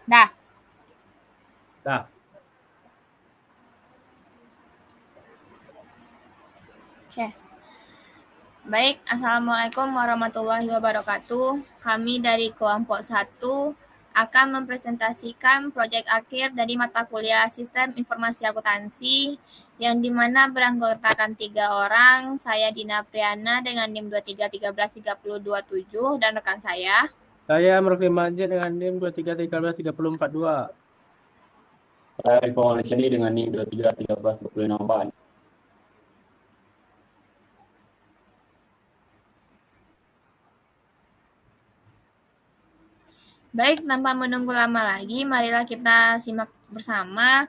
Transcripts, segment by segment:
Dah. Dah. Oke. Baik, Assalamualaikum warahmatullahi wabarakatuh. Kami dari kelompok 1 akan mempresentasikan proyek akhir dari mata kuliah Sistem Informasi Akuntansi yang dimana beranggotakan 3 orang, saya Dina Priana dengan NIM 23133027 dan rekan saya. Saya Murfi Majid dengan NIM 23133042. Saya Rifo Malaysiani dengan NIM 231326. Baik, tanpa menunggu lama lagi, marilah kita simak bersama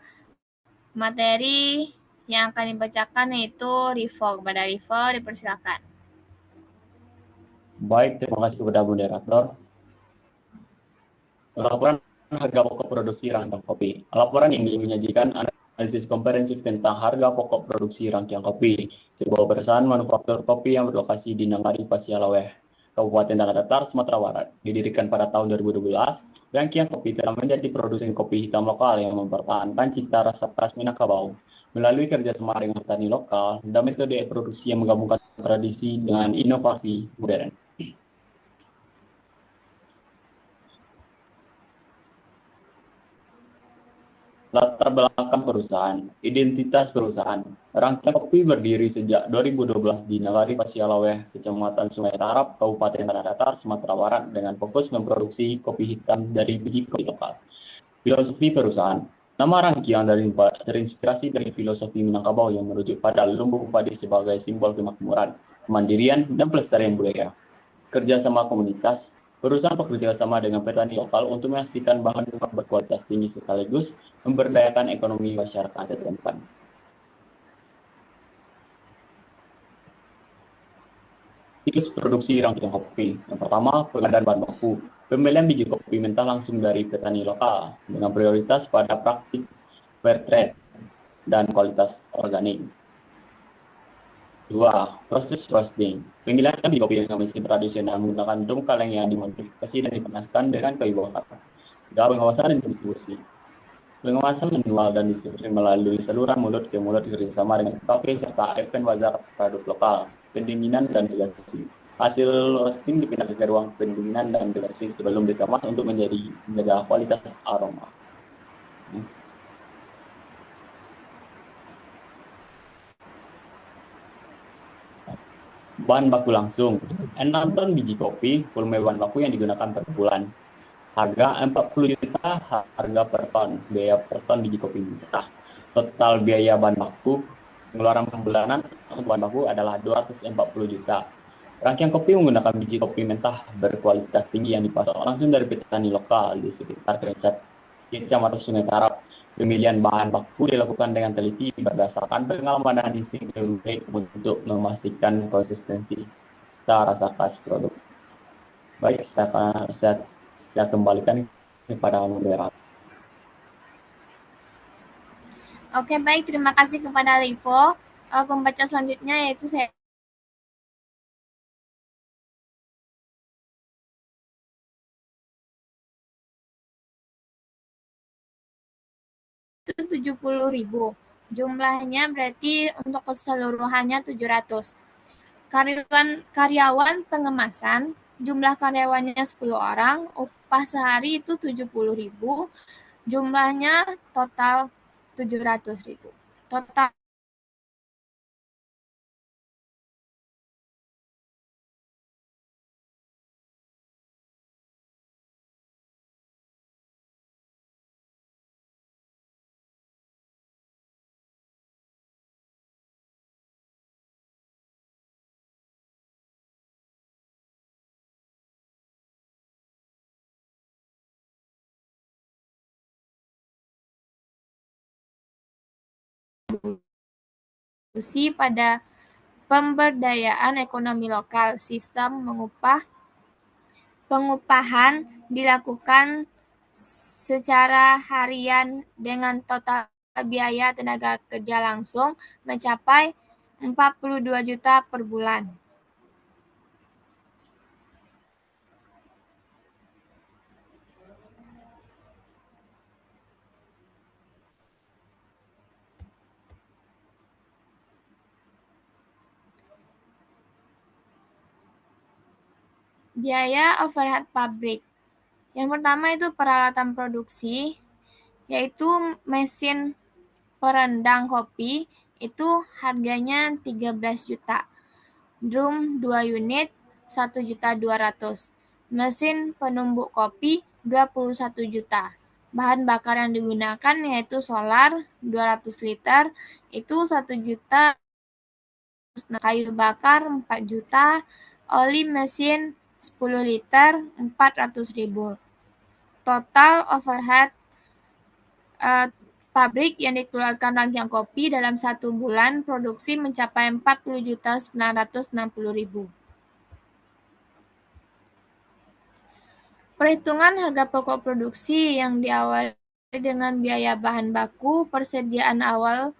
materi yang akan dibacakan yaitu Rivo. Kepada Rivo, dipersilakan. Baik, terima kasih kepada moderator. Laporan harga pokok produksi rangkaian kopi. Laporan ini menyajikan analisis komprehensif tentang harga pokok produksi rangkaian kopi, sebuah perusahaan manufaktur kopi yang berlokasi di Nangari, Pasialaweh, Kabupaten Tanah Datar, Sumatera Barat. Didirikan pada tahun 2012, rangkaian kopi telah menjadi produsen kopi hitam lokal yang mempertahankan cita rasa khas Minangkabau melalui kerjasama dengan petani lokal dan metode produksi yang menggabungkan tradisi dengan inovasi modern. Latar belakang perusahaan, identitas perusahaan. Rangkaian kopi berdiri sejak 2012 di Nagari Pasialaweh, Kecamatan Sungai Tarap, Kabupaten Tanah Datar, Sumatera Barat dengan fokus memproduksi kopi hitam dari biji kopi lokal. Filosofi perusahaan. Nama rangkaian terinspirasi dari filosofi Minangkabau yang merujuk pada lumbung padi sebagai simbol kemakmuran, kemandirian, dan pelestarian budaya. Kerjasama komunitas. Perusahaan bekerja sama dengan petani lokal untuk memastikan bahan pokok berkualitas tinggi sekaligus memberdayakan ekonomi masyarakat setempat. Siklus produksi rangkaian kopi. Yang pertama, pengadaan bahan baku. Pembelian biji kopi mentah langsung dari petani lokal dengan prioritas pada praktik fair trade dan kualitas organik. 2. Proses roasting. Penggilingan biji kopi dengan mesin tradisional menggunakan drum kaleng yang dimodifikasi dan dipanaskan dengan kayu bakar. 3. Pengawasan dan distribusi. Pengawasan manual dan distribusi melalui saluran mulut ke mulut kerjasama dengan kafe serta event bazar produk lokal, pendinginan dan delegasi. Hasil roasting dipindahkan ke ruang pendinginan dan delegasi sebelum dikemas untuk menjaga kualitas aroma. Bahan baku langsung. 6 ton biji kopi, volume bahan baku yang digunakan per bulan. Harga 40 juta, harga per ton, biaya per ton biji kopi mentah. Total biaya bahan baku, pengeluaran bulanan untuk bahan baku adalah 240 juta. Rangkaian kopi menggunakan biji kopi mentah berkualitas tinggi yang dipasok langsung dari petani lokal di sekitar Kecamatan Sungai Tarap. Pemilihan bahan baku dilakukan dengan teliti berdasarkan pengalaman dan insting baik untuk memastikan konsistensi cita rasa khas produk. Baik, saya kembalikan kepada moderator. Oke, baik. Terima kasih kepada Rivo. Pembaca selanjutnya yaitu saya. Itu 70.000. Jumlahnya berarti untuk keseluruhannya 700. Karyawan pengemasan, jumlah karyawannya 10 orang, upah sehari itu 70.000, jumlahnya total 700.000. Total kontribusi pada pemberdayaan ekonomi lokal. Sistem pengupahan dilakukan secara harian dengan total biaya tenaga kerja langsung mencapai 42 juta per bulan. Biaya overhead pabrik. Yang pertama itu peralatan produksi, yaitu mesin perendang kopi, itu harganya 13 juta. Drum 2 unit, 1.200.000. Mesin penumbuk kopi 21 juta. Bahan bakar yang digunakan yaitu solar 200 liter, itu 1 juta. Kayu bakar 4 juta, oli mesin 10 liter 400.000. Total overhead pabrik yang dikeluarkan Rangkaian Kopi dalam 1 bulan produksi mencapai 40.960.000. Perhitungan harga pokok produksi yang diawali dengan biaya bahan baku, persediaan awal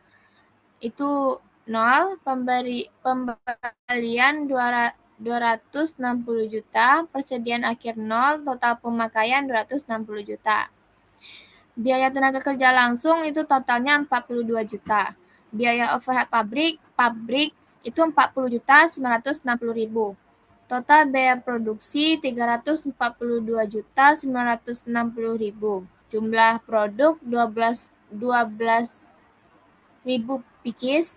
itu 0, pembelian 260 juta, persediaan akhir 0, total pemakaian 260 juta. Biaya tenaga kerja langsung itu totalnya 42 juta. Biaya overhead pabrik itu 40.960.000. Total biaya produksi 342.960.000. Jumlah produk 12.000 pieces.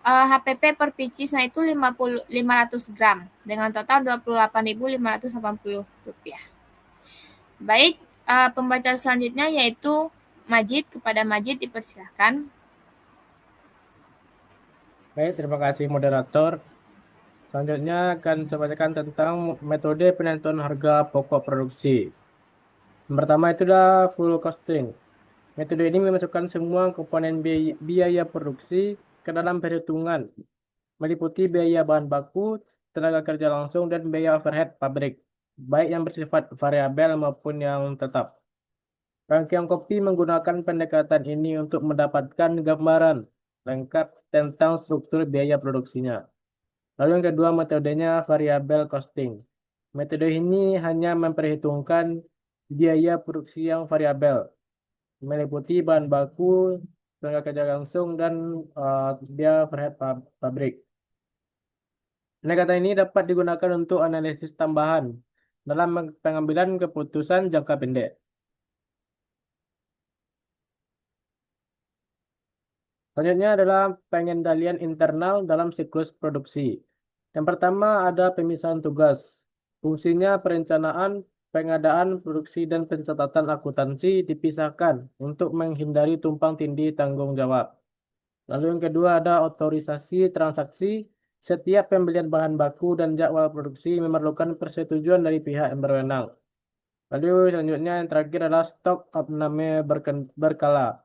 HPP per pieces-nya itu 500 gram dengan total Rp28.580. Baik, pembaca selanjutnya yaitu Majid. Kepada Majid dipersilakan. Baik, terima kasih moderator. Selanjutnya akan saya bacakan tentang metode penentuan harga pokok produksi. Yang pertama itu adalah full costing. Metode ini memasukkan semua komponen biaya produksi ke dalam perhitungan, meliputi biaya bahan baku, tenaga kerja langsung, dan biaya overhead pabrik, baik yang bersifat variabel maupun yang tetap. Rangkaian Kopi menggunakan pendekatan ini untuk mendapatkan gambaran lengkap tentang struktur biaya produksinya. Lalu yang kedua metodenya variabel costing. Metode ini hanya memperhitungkan biaya produksi yang variabel, meliputi bahan baku, tenaga kerja langsung, dan biaya overhead pabrik. Pendekatan ini dapat digunakan untuk analisis tambahan dalam pengambilan keputusan jangka pendek. Selanjutnya adalah pengendalian internal dalam siklus produksi. Yang pertama ada pemisahan tugas. Fungsinya perencanaan, pengadaan, produksi, dan pencatatan akuntansi dipisahkan untuk menghindari tumpang tindih tanggung jawab. Lalu yang kedua ada otorisasi transaksi. Setiap pembelian bahan baku dan jadwal produksi memerlukan persetujuan dari pihak yang berwenang. Lalu selanjutnya yang terakhir adalah stok abname berkala.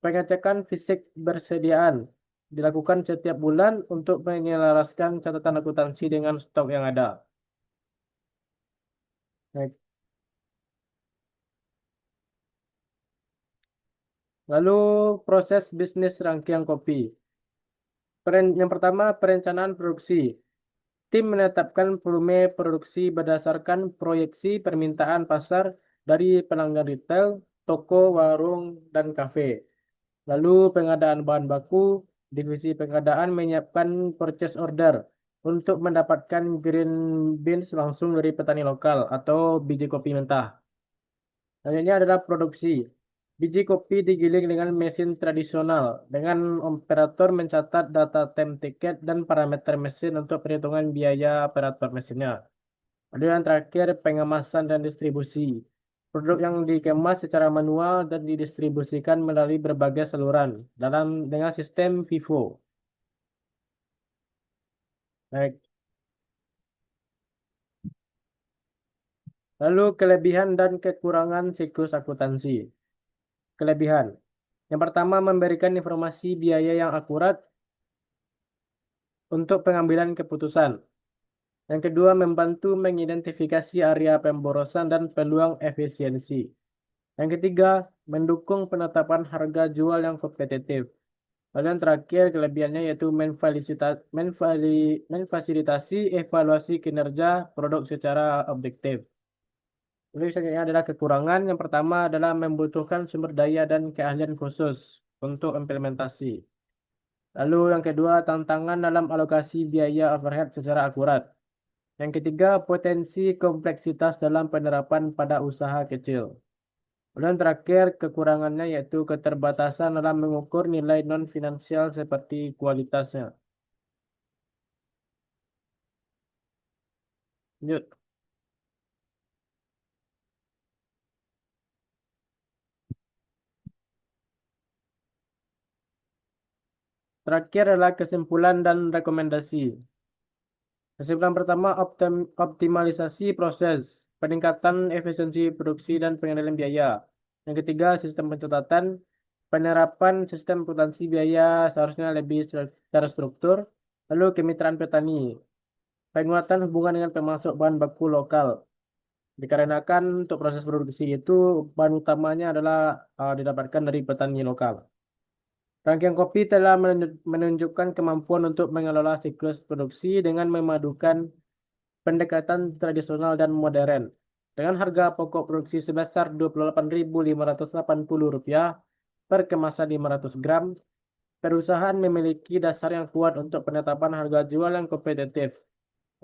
Pengecekan fisik bersediaan dilakukan setiap bulan untuk menyelaraskan catatan akuntansi dengan stok yang ada. Baik. Lalu proses bisnis rangkaian kopi. Yang pertama perencanaan produksi. Tim menetapkan volume produksi berdasarkan proyeksi permintaan pasar dari pelanggan retail, toko, warung, dan kafe. Lalu pengadaan bahan baku, divisi pengadaan menyiapkan purchase order untuk mendapatkan green beans langsung dari petani lokal atau biji kopi mentah. Selanjutnya adalah produksi. Biji kopi digiling dengan mesin tradisional, dengan operator mencatat data time ticket dan parameter mesin untuk perhitungan biaya operator mesinnya. Lalu yang terakhir, pengemasan dan distribusi. Produk yang dikemas secara manual dan didistribusikan melalui berbagai saluran dengan sistem FIFO. Baik. Lalu kelebihan dan kekurangan siklus akuntansi. Kelebihan. Yang pertama, memberikan informasi biaya yang akurat untuk pengambilan keputusan. Yang kedua, membantu mengidentifikasi area pemborosan dan peluang efisiensi. Yang ketiga, mendukung penetapan harga jual yang kompetitif. Lalu yang terakhir kelebihannya yaitu memfasilitasi evaluasi kinerja produk secara objektif. Lalu selanjutnya adalah kekurangan. Yang pertama adalah membutuhkan sumber daya dan keahlian khusus untuk implementasi. Lalu yang kedua tantangan dalam alokasi biaya overhead secara akurat. Yang ketiga, potensi kompleksitas dalam penerapan pada usaha kecil. Kemudian terakhir, kekurangannya yaitu keterbatasan dalam mengukur nilai non-finansial seperti kualitasnya. Lanjut. Terakhir adalah kesimpulan dan rekomendasi. Kesimpulan pertama, optimalisasi proses, peningkatan efisiensi produksi dan pengendalian biaya. Yang ketiga, sistem pencatatan, penerapan sistem akuntansi biaya seharusnya lebih terstruktur. Lalu kemitraan petani, penguatan hubungan dengan pemasok bahan baku lokal. Dikarenakan untuk proses produksi itu bahan utamanya adalah didapatkan dari petani lokal. Rangkaian kopi telah menunjukkan kemampuan untuk mengelola siklus produksi dengan memadukan pendekatan tradisional dan modern. Dengan harga pokok produksi sebesar Rp28.580 per kemasan 500 gram, perusahaan memiliki dasar yang kuat untuk penetapan harga jual yang kompetitif.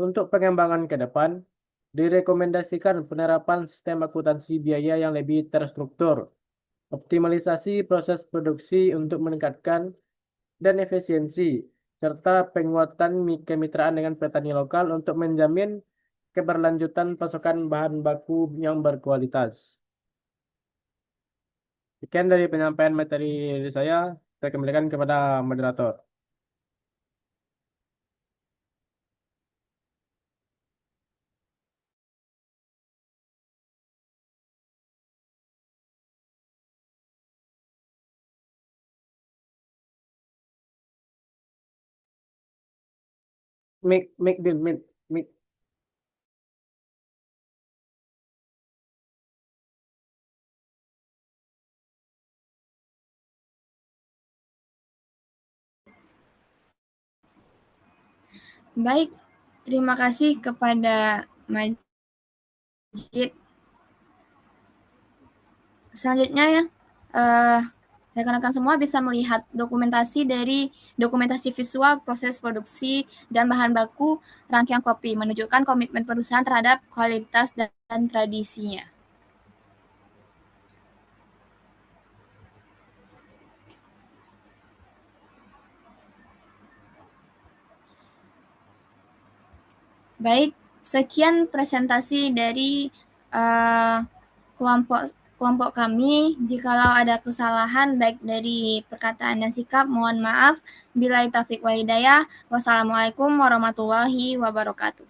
Untuk pengembangan ke depan, direkomendasikan penerapan sistem akuntansi biaya yang lebih terstruktur, optimalisasi proses produksi untuk meningkatkan dan efisiensi, serta penguatan kemitraan dengan petani lokal untuk menjamin keberlanjutan pasokan bahan baku yang berkualitas. Sekian dari penyampaian materi saya kembalikan kepada moderator. Mic. Baik, terima kasih kepada Majid. Selanjutnya ya, rekan-rekan semua bisa melihat dokumentasi visual proses produksi dan bahan baku rangkaian kopi, menunjukkan komitmen perusahaan terhadap kualitas dan tradisinya. Baik, sekian presentasi dari kelompok kami. Jikalau ada kesalahan baik dari perkataan dan sikap, mohon maaf. Billahi taufiq wal hidayah. Wassalamualaikum warahmatullahi wabarakatuh.